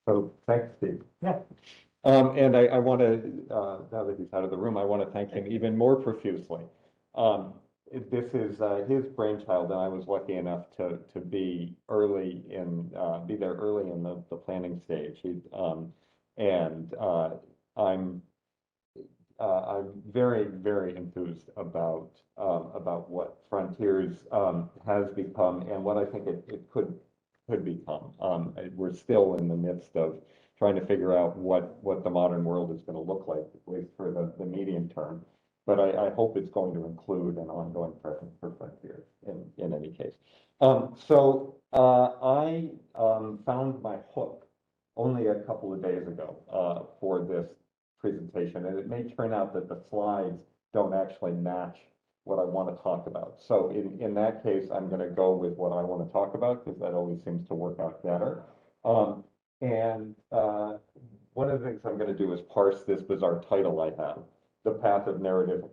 So thanks, Steve. Yeah. And I want to, now that he's out of the room, I want to thank him even more profusely. This is his brainchild, and I was lucky enough to be early in, be there early in the planning stage. I'm very, very enthused about what Frontiers has become and what I think it could become. We're still in the midst of trying to figure out what the modern world is going to look like, at least for the medium term. But I hope it's going to include an ongoing presence for Frontiers in any case. I found my hook only a couple of days ago for this presentation, and it may turn out that the slides don't actually match what I want to talk about. So in that case, I'm going to go with what I want to talk about because that always seems to work out better. One of the things I'm going to do is parse this bizarre title I have, The Path of Narrative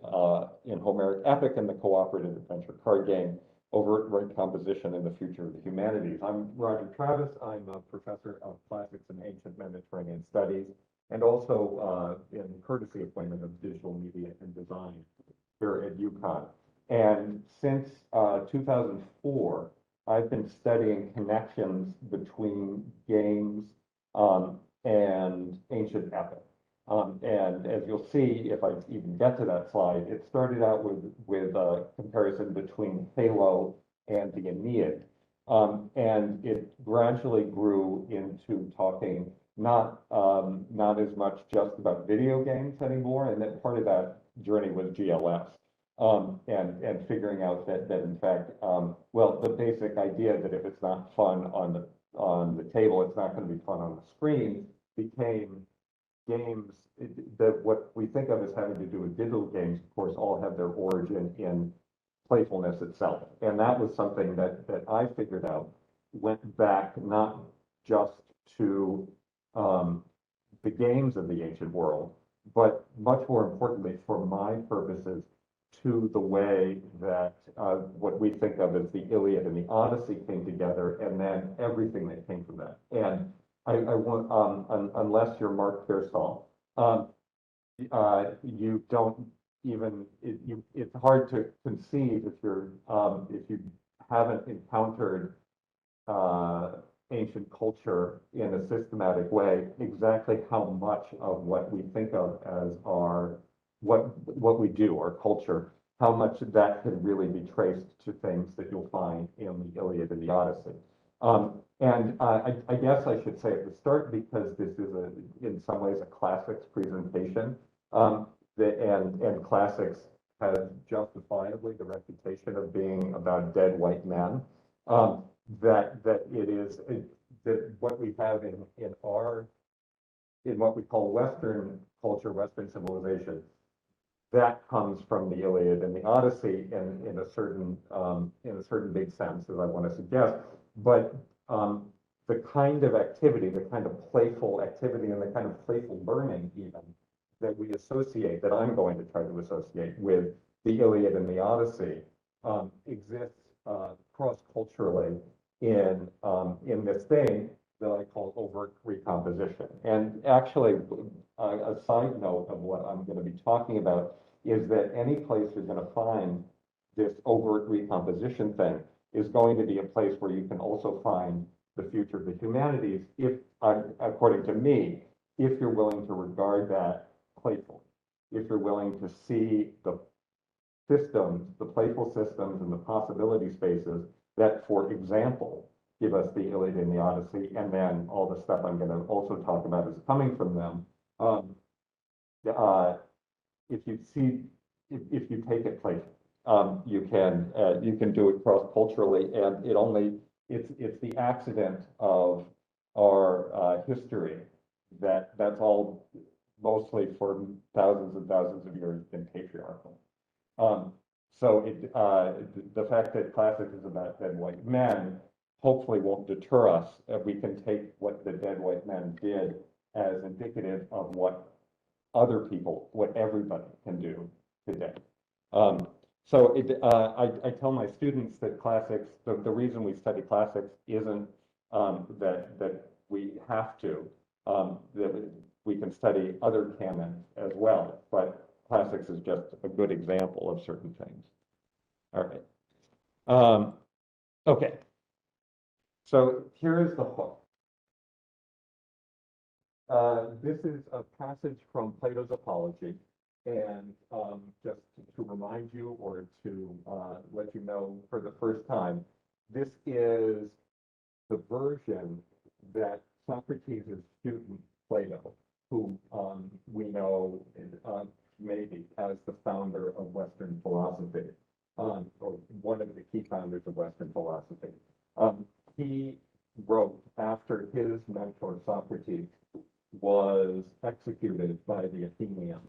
in Homeric Epic and the Cooperative Adventure Card Game, Overt Right Composition and the Future of the Humanities. I'm Roger Travis. I'm a professor of classics and ancient Mediterranean studies, and also in courtesy appointment of digital media and design here at UConn. And since 2004, I've been studying connections between games and ancient epic. And as you'll see, if I even get to that slide, it started out with a comparison between Halo and the Aeneid. And it gradually grew into talking not as much just about video games anymore, and that part of that journey was GLS. And figuring out that in fact, well, the basic idea that if it's not fun on the table, it's not going to be fun on the screen became games that what we think of as having to do with digital games, of course, all have their origin in playfulness itself. And that was something that I figured out went back not just to the games of the ancient world, but much more importantly for my purposes, to the way that what we think of as the Iliad and the Odyssey came together, and then everything that came from that. And I want, unless you're Mark Pearsall, you don't even, it's hard to conceive if you haven't encountered ancient culture in a systematic way, exactly how much of what we think of as what we do, our culture, how much of that can really be traced to things that you'll find in the Iliad and the Odyssey. I guess I should say at the start, because this is in some ways a classics presentation, and classics has justifiably the reputation of being about dead white men, that it is that what we have in what we call Western culture, Western civilization, that comes from the Iliad and the Odyssey in a certain big sense, as I want to suggest. But the kind of activity, the kind of playful activity, and the kind of playful learning even that we associate, that I'm going to try to associate with the Iliad and the Odyssey, exists cross-culturally in this thing that I call overt recomposition. And actually, a side note of what I'm going to be talking about is that any place you're going to find this overt recomposition thing is going to be a place where you can also find the future of the humanities, if, according to me, if you're willing to regard that playfully, if you're willing to see the systems, the playful systems and the possibility spaces that, for example, give us the Iliad and the Odyssey, and then all the stuff I'm going to also talk about is coming from them. If you take it playful, you can do it cross-culturally, and it's the accident of our history that's all mostly for thousands and thousands of years been patriarchal. So the fact that classics is about dead white men hopefully won't deter us if we can take what the dead white men did as indicative of what other people, what everybody can do today. I tell my students that classics, the reason we study classics isn't that we have to. We can study other canons as well, but classics is just a good example of certain things. All right. Okay. So here is the hook. This is a passage from Plato's Apology, and just to remind you or to let you know for the first time, this is the version that Socrates' student Plato, who we know maybe as the founder of Western philosophy, or one of the key founders of Western philosophy. He wrote after his mentor Socrates was executed by the Athenians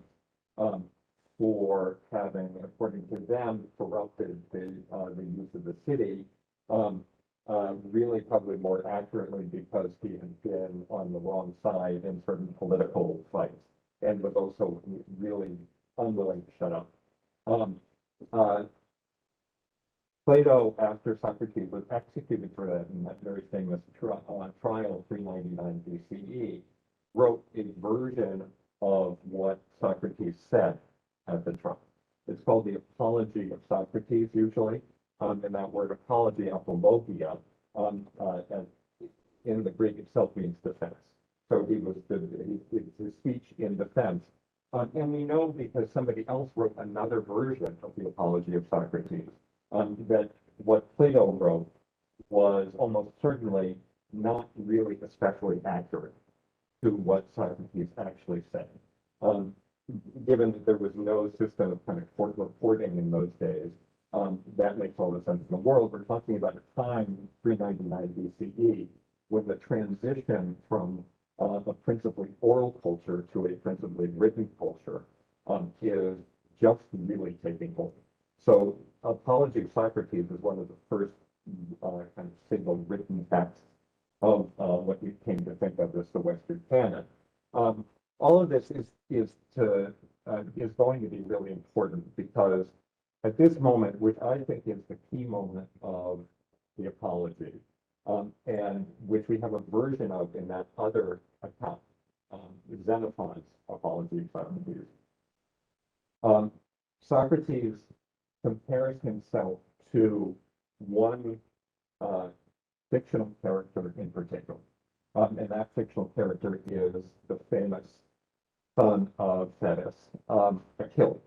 for having, according to them, corrupted the use of the city. Really, probably more accurately, because he had been on the wrong side in certain political fights and was also really unwilling to shut up. Plato, after Socrates was executed for that in that very famous trial 399 BCE, wrote a version of what Socrates said at the trial. It's called the Apology of Socrates, usually, and that word apology, apologia, in the Greek itself means defense. So he was his speech in defense. And we know because somebody else wrote another version of the Apology of Socrates, that what Plato wrote was almost certainly not really especially accurate to what Socrates actually said. Given that there was no system of kind of court reporting in those days, that makes all the sense in the world. We're talking about a time, 399 BCE, when the transition from a principally oral culture to a principally written culture is just really taking hold. So, Apology of Socrates is one of the first kind of single written texts of what we came to think of as the Western canon. All of this is going to be really important, because at this moment, which I think is the key moment of the Apology, and which we have a version of in that other account, Xenophon's Apology of Socrates. Socrates compares himself to one fictional character in particular, and that fictional character is the famous son of Thetis, Achilles.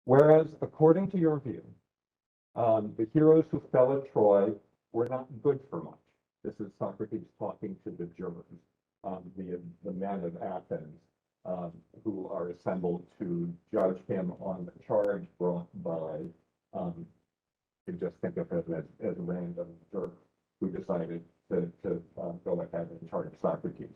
Whereas, according to your view, the heroes who fell at Troy were not good for much. This is Socrates talking to the jurors, the men of Athens, who are assembled to judge him on the charge brought by, you just think of it as random jerks who decided to go ahead and charge Socrates.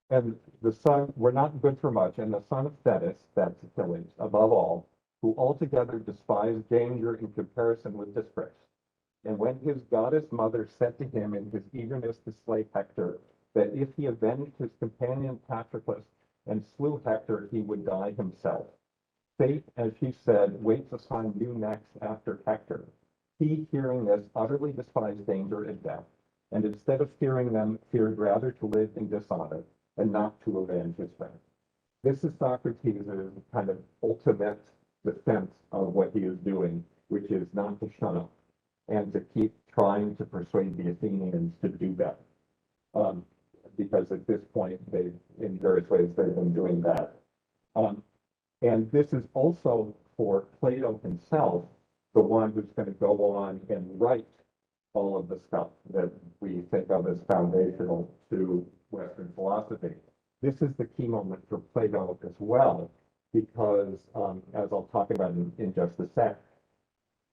And the son were not good for much, and the son of Thetis, that's Achilles, above all, who altogether despised danger in comparison with disgrace. And when his goddess mother said to him in his eagerness to slay Hector, that if he avenged his companion Patroclus and slew Hector, he would die himself. Fate, as she said, waits upon you next after Hector. He, hearing this, utterly despised danger and death, and instead of fearing them, feared rather to live in dishonor and not to avenge his friend. This is Socrates' kind of ultimate defense of what he is doing, which is not to shut up and to keep trying to persuade the Athenians to do better. Because at this point, in various ways, they've been doing that. And this is also for Plato himself, the one who's going to go on and write all of the stuff that we think of as foundational to Western philosophy. This is the key moment for Plato as well, because as I'll talk about in just a sec,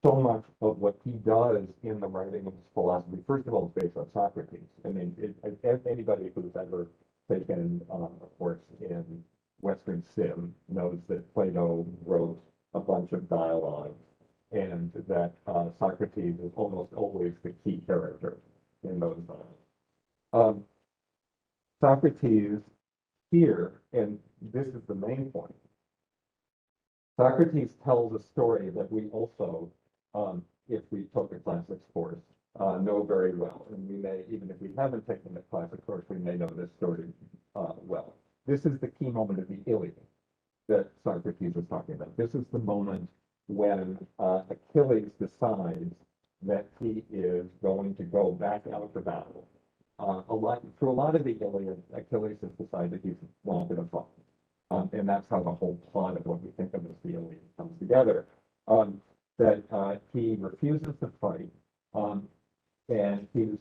so much of what he does in the writing of his philosophy, first of all, is based on Socrates. I mean, anybody who's ever taken a course in Western Sim knows that Plato wrote a bunch of dialogues, and that Socrates is almost always the key character in those dialogues. Socrates here, and this is the main point, Socrates tells a story that we also, if we took a classics course, know very well. And we may, even if we haven't taken the class, of course, we may know this story well. This is the key moment of the Iliad that Socrates was talking about. This is the moment when Achilles decides that he is going to go back out to battle. Through a lot of the Iliad, Achilles has decided he's not going to fight. And that's how the whole plot of what we think of as the Iliad comes together. That he refuses to fight, and he's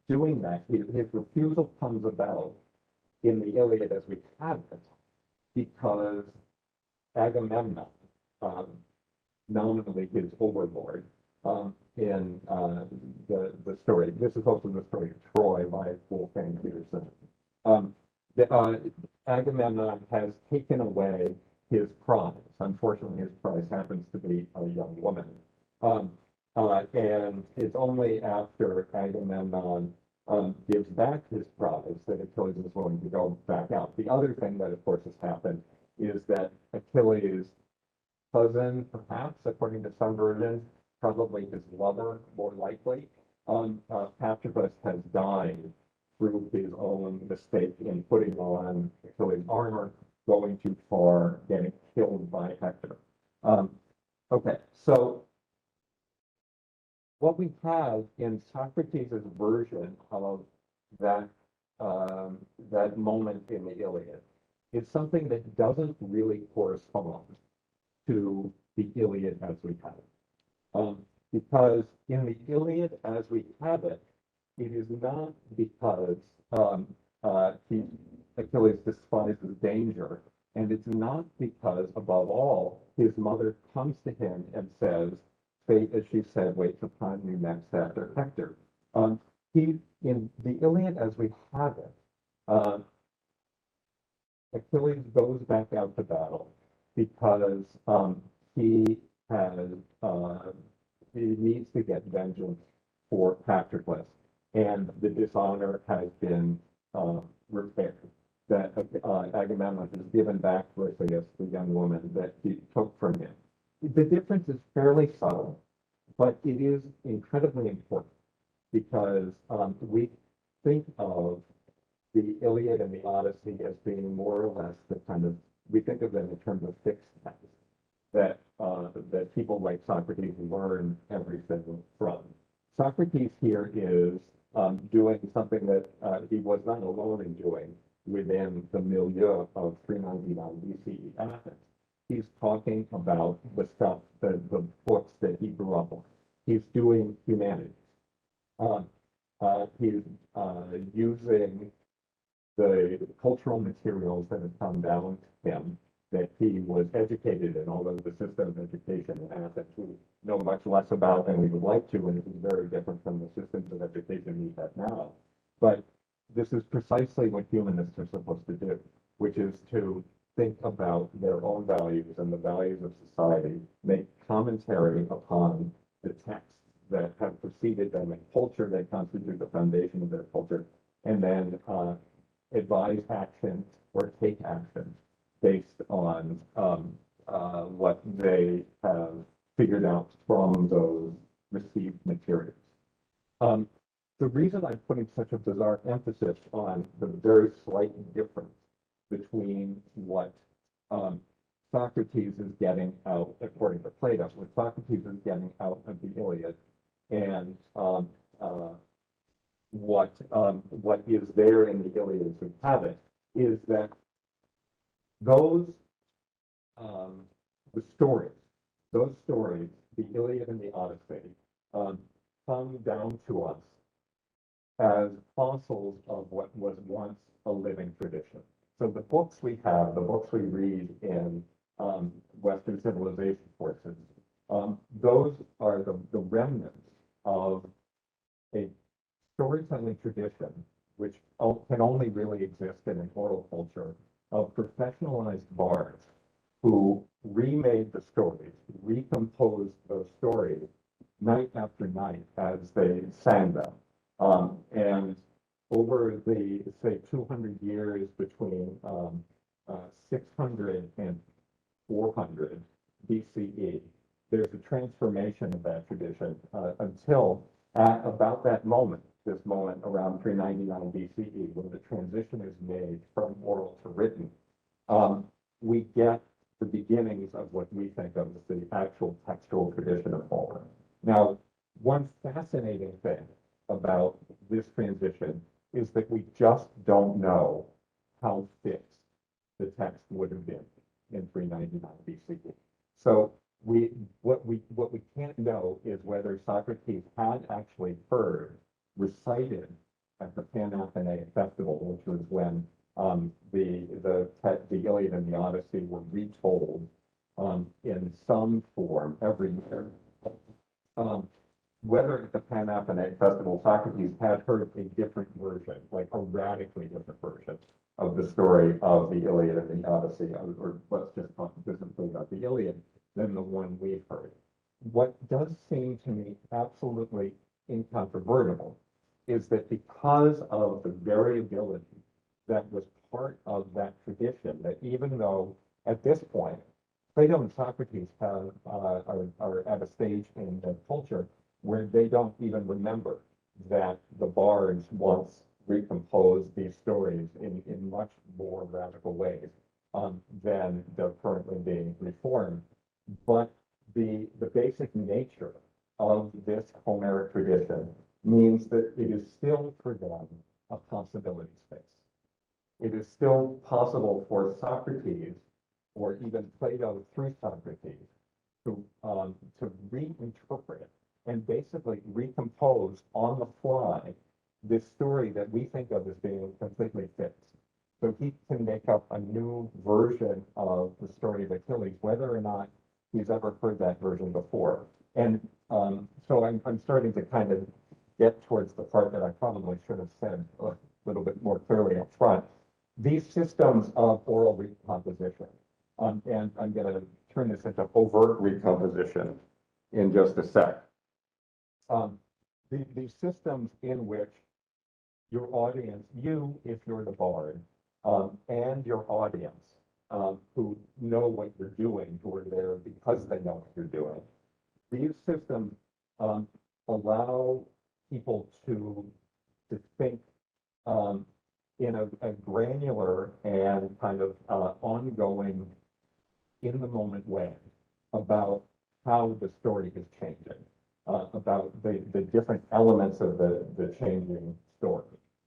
doing that. His refusal comes about in the Iliad as we have it because Agamemnon, nominally his overlord, in the story. This is also the story of Troy by Wolfgang Peterson. Agamemnon has taken away his prize. Unfortunately, his prize happens to be a young woman. And it's only after Agamemnon gives back his prize that Achilles is willing to go back out. The other thing that, of course, has happened is that Achilles' cousin, perhaps, according to some versions, probably his lover, more likely, Patroclus has died through his own mistake in putting on Achilles' armor, going too far, getting killed by Hector. Okay, so what we have in Socrates' version of that that moment in the Iliad is something that doesn't really correspond to the Iliad as we have it. Because in the Iliad as we have it, it is not because Achilles despises danger, and it's not because, above all, his mother comes to him and says, fate, as she said, waits upon you next after Hector. In the Iliad as we have it, Achilles goes back out to battle because he has he needs to get vengeance for Patroclus, and the dishonor has been repaired. That Agamemnon has given back Briseis, the young woman that he took from him. The difference is fairly subtle, but it is incredibly important because we think of the Iliad and the Odyssey as being more or less the kind of, we think of them in terms of fixed texts that people like Socrates learn everything from. Socrates here is doing something that he was not alone in doing within the milieu of 399 BCE Athens. He's talking about the stuff, the books that he grew up on. He's doing humanities. He's using the cultural materials that have come down to him that he was educated in, although the system of education in Athens we know much less about than we would like to, and it is very different from the systems of education we have now. But this is precisely what humanists are supposed to do, which is to think about their own values and the values of society, make commentary upon the texts that have preceded them and culture that constitute the foundation of their culture, and then advise action or take action based on what they have figured out from those received materials. The reason I'm putting such a bizarre emphasis on the very slight difference between what Socrates is getting out, according to Plato, what Socrates is getting out of the Iliad, and what is there in the Iliad as we have it, is that those those stories, the Iliad and the Odyssey, come down to us as fossils of what was once a living tradition. So the books we have, the books we read in Western civilization, for instance, those are the remnants of a storytelling tradition which can only really exist in an oral culture of professionalized bards who remade the stories, recomposed those stories night after night as they sang them. And over the, say, 200 years between 600 and 400 BCE, there's a transformation of that tradition until At about that moment, this moment around 399 BCE, when the transition is made from oral to written, we get the beginnings of what we think of as the actual textual tradition of Homer. Now, one fascinating thing about this transition is that we just don't know how fixed the text would have been in 399 BCE. So what we can't know is whether Socrates had actually heard recited at the Pan-Athenaic festival, which was when the Iliad and the Odyssey were retold in some form every year. Whether at the Pan-Athenaic festival Socrates had heard a different version, like a radically different version of the story of the Iliad and the Odyssey, or let's just talk specifically about the Iliad, than the one we've heard. What does seem to me absolutely incontrovertible is that because of the variability that was part of that tradition, that even though at this point, Plato and Socrates are at a stage in the culture where they don't even remember that the bards once recomposed these stories in much more radical ways than they're currently being reformed. But the basic nature of this Homeric tradition means that it is still for them a possibility space. It is still possible for Socrates, or even Plato through Socrates, to reinterpret and basically recompose on the fly this story that we think of as being completely fixed. So he can make up a new version of the story of Achilles, whether or not he's ever heard that version before. And so I'm starting to kind of get towards the part that I probably should have said a little bit more clearly up front. These systems of oral recomposition, and I'm going to turn this into overt recomposition in just a sec. These systems in which your audience, you, if you're the bard, and your audience, who know what you're doing, who are there because they know what you're doing, these systems allow people to think in a granular and kind of ongoing, in the moment way about how the story is changing, about the different elements of the changing story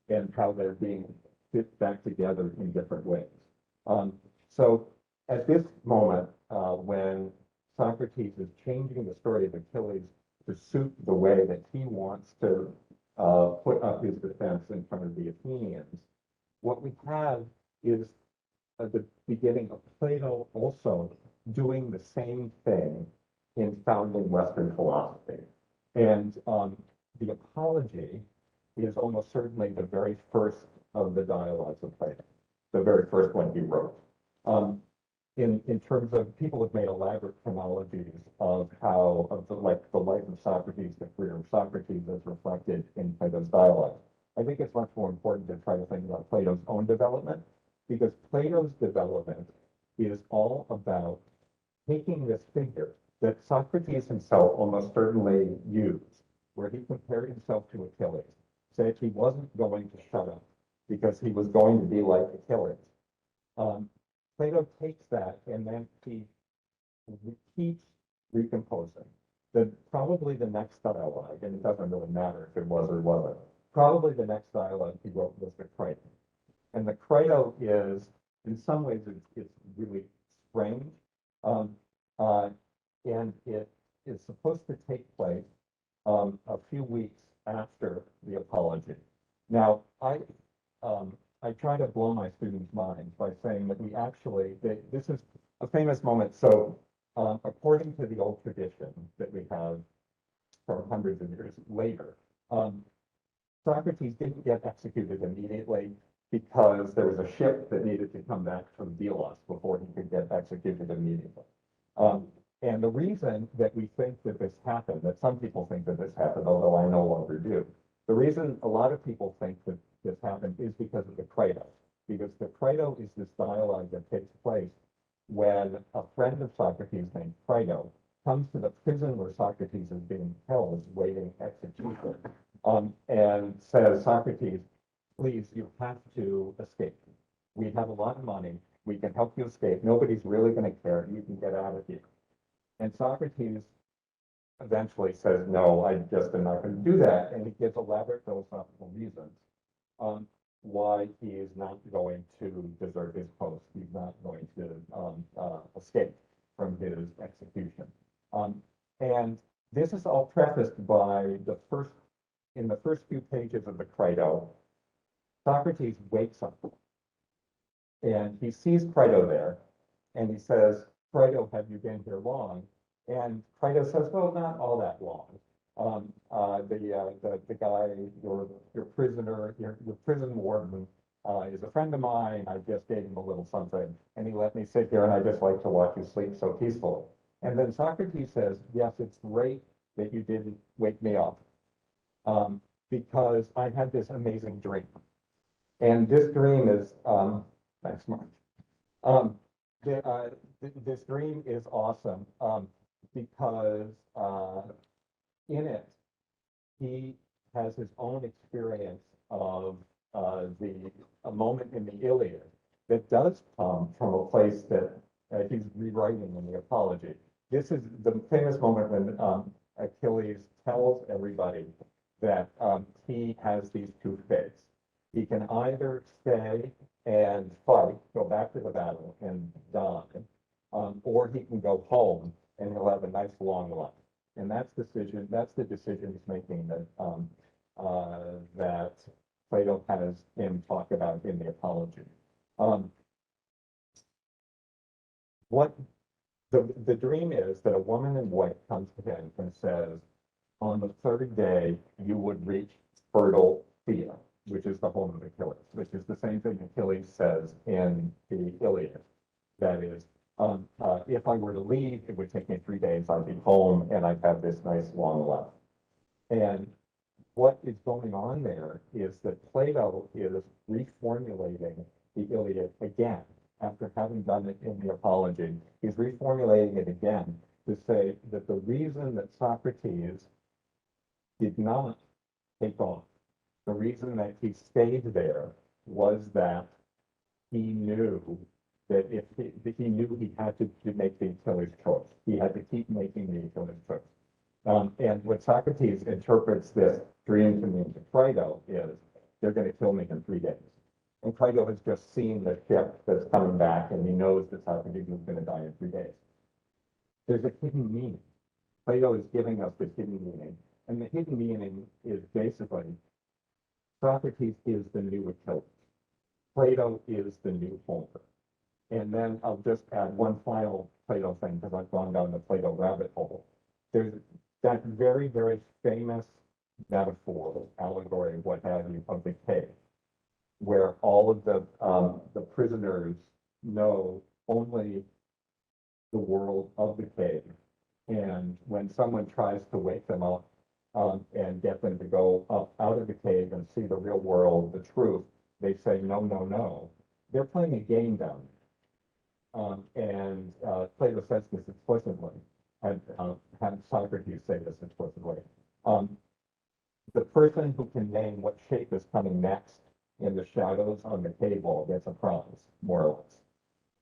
and how they're being fit back together in different ways. So at this moment, when Socrates is changing the story of Achilles to suit the way that he wants to put up his defense in front of the Athenians, what we have is the beginning of Plato also doing the same thing in founding Western philosophy. And the Apology is almost certainly the very first of the dialogues of Plato, the very first one he wrote. In terms of, people have made elaborate chronologies of how, of the life of Socrates, the career of Socrates as reflected in Plato's dialogue. I think it's much more important to try to think about Plato's own development, because Plato's development is all about taking this figure that Socrates himself almost certainly used, where he compared himself to Achilles, said he wasn't going to shut up because he was going to be like Achilles. Plato takes that and then he keeps recomposing. Probably the next dialogue, and it doesn't really matter if it was or wasn't, probably the next dialogue he wrote was the Crito. And the Crito is, in some ways, it's really strange. And it is supposed to take place a few weeks after the Apology. Now, I try to blow my students' minds by saying that this is a famous moment. So according to the old tradition that we have from hundreds of years later, Socrates didn't get executed immediately because there was a ship that needed to come back from Delos before he could get executed immediately. And the reason that we think that this happened, that some people think that this happened, although I no longer do, the reason a lot of people think that this happened is because of the Crito. Because the Crito is this dialogue that takes place when a friend of Socrates named Crito comes to the prison where Socrates is being held, waiting execution, and says, Socrates, please, you have to escape. We have a lot of money. We can help you escape. Nobody's really going to care. You can get out of here. And Socrates eventually says, no, I just am not going to do that. And he gives elaborate philosophical reasons why he is not going to desert his post. He's not going to escape from his execution. And this is all prefaced by in the first few pages of the Crito, Socrates wakes up and he sees Crito there and he says, Crito, have you been here long? And Crito says, well, not all that long. The guy, your prisoner, your prison warden is a friend of mine. I just gave him a little something and he let me sit here and I just like to watch you sleep so peacefully. And then Socrates says, yes, it's great that you didn't wake me up because I had this amazing dream. And this dream is, thanks, Mark. This dream is awesome because in it, he has his own experience of a moment in the Iliad that does come from a place that he's rewriting in the Apology. This is the famous moment when Achilles tells everybody that he has these two fates. He can either stay and fight, go back to the battle and die, or he can go home and he'll have a nice long life. And that's the decision he's making that Plato has him talk about in the Apology. What the dream is that a woman in white comes to him and says, on the third day, you would reach fertile Thea, which is the home of Achilles, which is the same thing Achilles says in the Iliad. That is, if I were to leave, it would take me 3 days, I'd be home, and I'd have this nice long life. And what is going on there is that Plato is reformulating the Iliad again. After having done it in the Apology, he's reformulating it again to say that the reason that Socrates did not take off, the reason that he stayed there was that he knew that he knew he had to make the Achilles choice. He had to keep making the Achilles choice. And what Socrates interprets this dream to mean to Crito is, they're going to kill me in 3 days. And Crito has just seen the ship that's coming back, and he knows that Socrates is going to die in 3 days. There's a hidden meaning. Plato is giving us this hidden meaning. And the hidden meaning is basically, Socrates is the new Achilles. Plato is the new Homer. And then I'll just add one final Plato thing, because I've gone down the Plato rabbit hole. There's that very, very famous metaphor, allegory, what have you, of the cave, where all of the prisoners know only the world of the cave. And when someone tries to wake them up and get them to go up out of the cave and see the real world, the truth, they say, no, no, no. They're playing a game down there. And Plato says this explicitly, had Socrates say this explicitly. The person who can name what shape is coming next in the shadows on the cave wall gets a prize, more or less.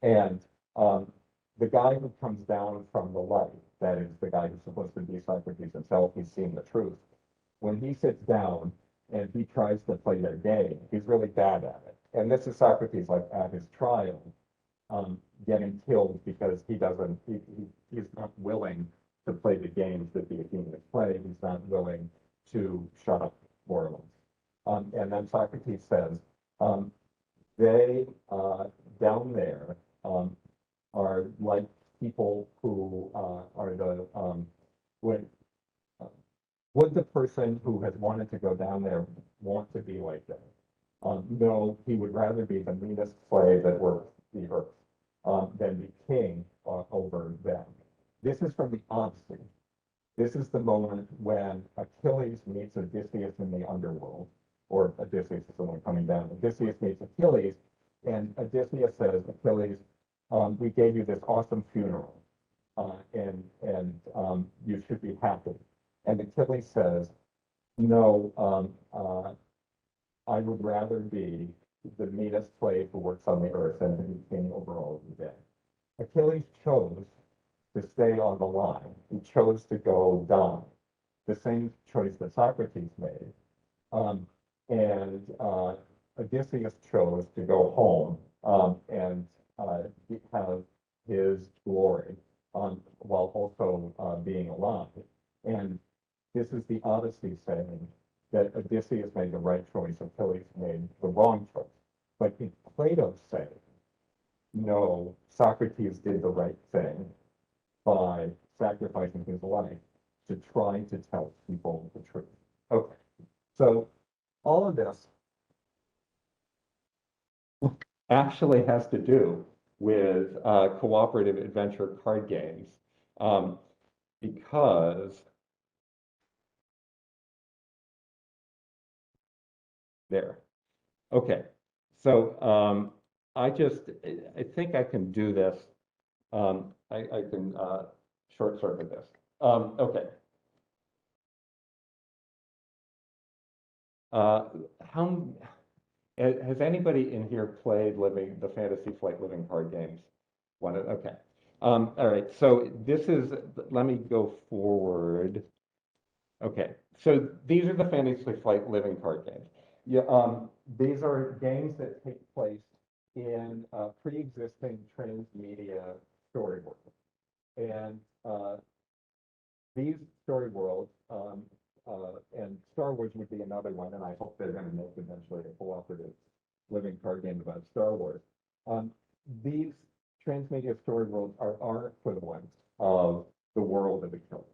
And the guy who comes down from the light, that is the guy who's supposed to be Socrates himself, he's seen the truth. When he sits down and he tries to play their game, he's really bad at it. And this is Socrates, like at his trial, getting killed because he's not willing to play the games that the Athenians play. He's not willing to shut up, more or less. And then Socrates says, they down there are like people who are the, would the person who has wanted to go down there want to be like them? No, he would rather be the meanest slave that works the earth than be king over them. This is from the Odyssey. This is the moment when Achilles meets Odysseus in the underworld, or Odysseus is the one coming down. Odysseus meets Achilles, and Odysseus says, Achilles, we gave you this awesome funeral. and you should be happy. And Achilles says, no, I would rather be the meanest slave who works on the earth than to be king over all of the dead. Achilles chose to stay on the line. He chose to go down, the same choice that Socrates made. And Odysseus chose to go home and have his glory while also being alive. And this is the Odyssey saying that Odysseus made the right choice, Achilles made the wrong choice. But in Plato's saying, no, Socrates did the right thing by sacrificing his life to try to tell people the truth. Okay, so all of this actually has to do with cooperative adventure card games because there. Okay, so I think I can do this. I can short circuit this. Okay. How has anybody in here played the Fantasy Flight Living card games? Okay. All right. So this is. Let me go forward. Okay. So these are the Fantasy Flight Living card games. Yeah. These are games that take place in pre-existing transmedia story worlds, and these story worlds, and Star Wars would be another one, and I hope they're going to make eventually a cooperative living card game about Star Wars. These transmedia story worlds are our equivalent of the world of Achilles,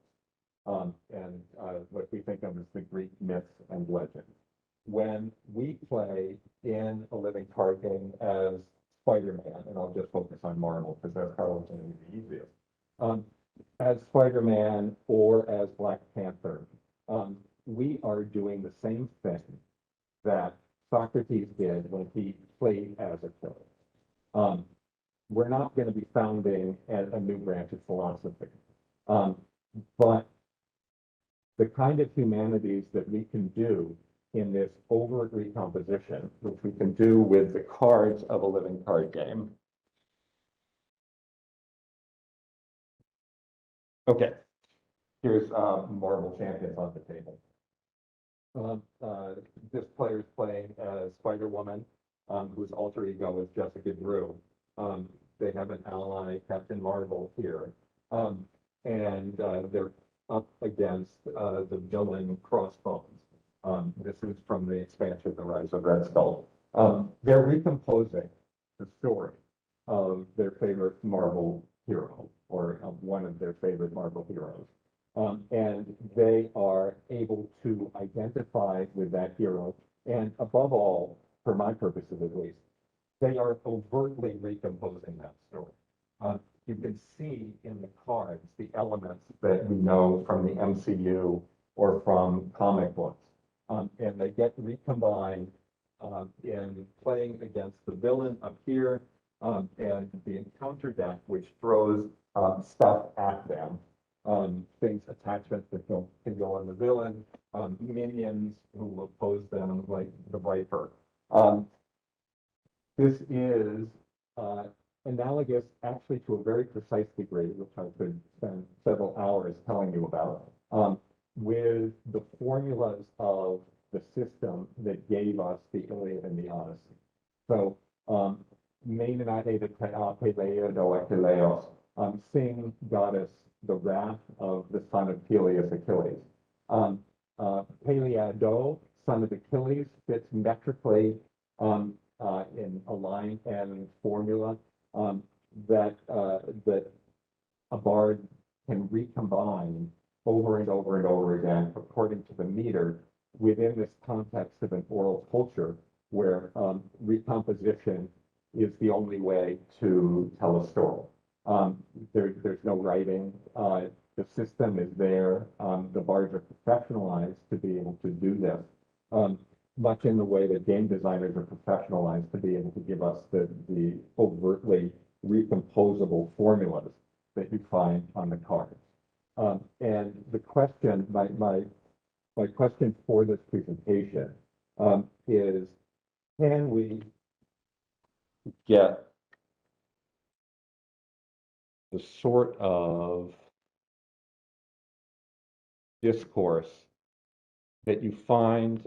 and what we think of as the Greek myths and legends. When we play in a living card game as Spider-Man, and I'll just focus on Marvel because that's probably going to be the easiest. As Spider-Man or as Black Panther, we are doing the same thing that Socrates did when he played as Achilles. We're not going to be founding a new branch of philosophy, but the kind of humanities that we can do in this overt recomposition, which we can do with the cards of a living card game. Okay, here's Marvel Champions on the table. This player is playing as Spider-Woman, whose alter ego is Jessica Drew. They have an ally, Captain Marvel, here. And they're up against the villain Crossbones. This is from the expansion, The Rise of Red Skull. They're recomposing the story of their favorite Marvel hero, or one of their favorite Marvel heroes. And they are able to identify with that hero. And above all, for my purposes at least, they are overtly recomposing that story. You can see in the cards the elements that we know from the MCU or from comic books. And they get recombined in playing against the villain up here and the encounter deck, which throws stuff at them. Things, attachments that can go on the villain, minions who oppose them, like the Viper. This is analogous actually to a very precise degree, which I could spend several hours telling you about, with the formulas of the system that gave us the Iliad and the Odyssey. So, sing goddess, the wrath of the son of Peleus, Achilles. Peleado, son of Achilles, fits metrically in a line and formula that a bard can recombine over and over and over again according to the meter within this context of an oral culture where recomposition is the only way to tell a story. There's no writing. The system is there. The bards are professionalized to be able to do this, much in the way that game designers are professionalized to be able to give us the overtly recomposable formulas. that you find on the card. And the question, my question for this presentation is, can we get the sort of discourse that you find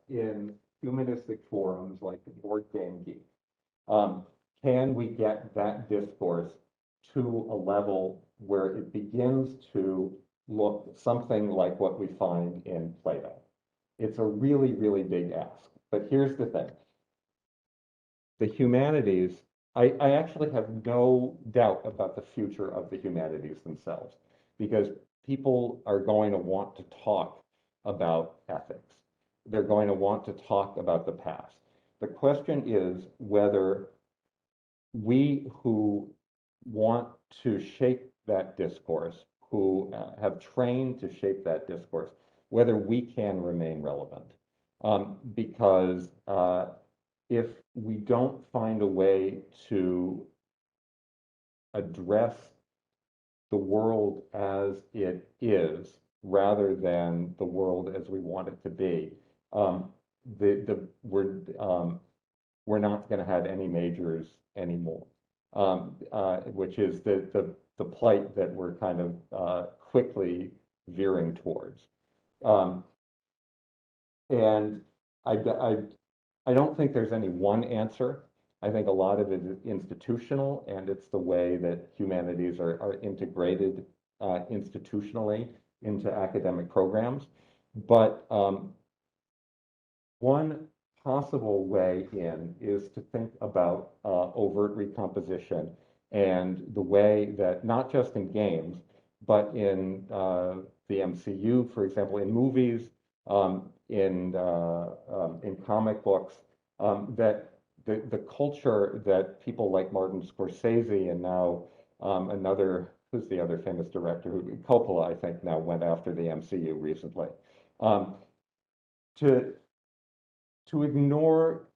in humanistic forums like Board Game Geek? Can we get that discourse to a level where it begins to look something like what we find in Plato? It's a really, really big ask. But here's the thing. The humanities, I actually have no doubt about the future of the humanities themselves, because people are going to want to talk about ethics. They're going to want to talk about the past. The question is whether we who want to shape that discourse, who have trained to shape that discourse, whether we can remain relevant. Because if we don't find a way to address the world as it is, rather than the world as we want it to be, we're not going to have any majors anymore, which is the plight that we're kind of quickly veering towards. And I don't think there's any one answer. I think a lot of it is institutional, and it's the way that humanities are integrated institutionally into academic programs. But one possible way in is to think about overt recomposition and the way that, not just in games, but in the MCU, for example, in movies, in comic books, that the culture that people like Martin Scorsese and now who's the other famous director, Coppola, I think, now went after the MCU recently, to ignore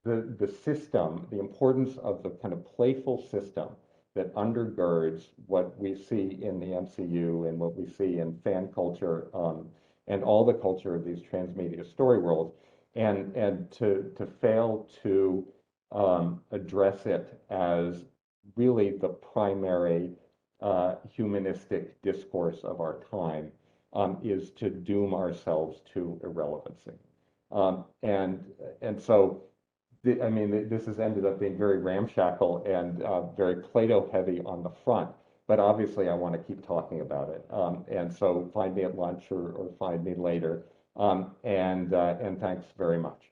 the system, the importance of the kind of playful system that undergirds what we see in the MCU and what we see in fan culture and all the culture of these transmedia story worlds, and to fail to address it as really the primary humanistic discourse of our time, is to doom ourselves to irrelevancy. And so, I mean, this has ended up being very ramshackle and very Plato heavy on the front, but obviously I want to keep talking about it. And so find me at lunch or find me later. And thanks very much.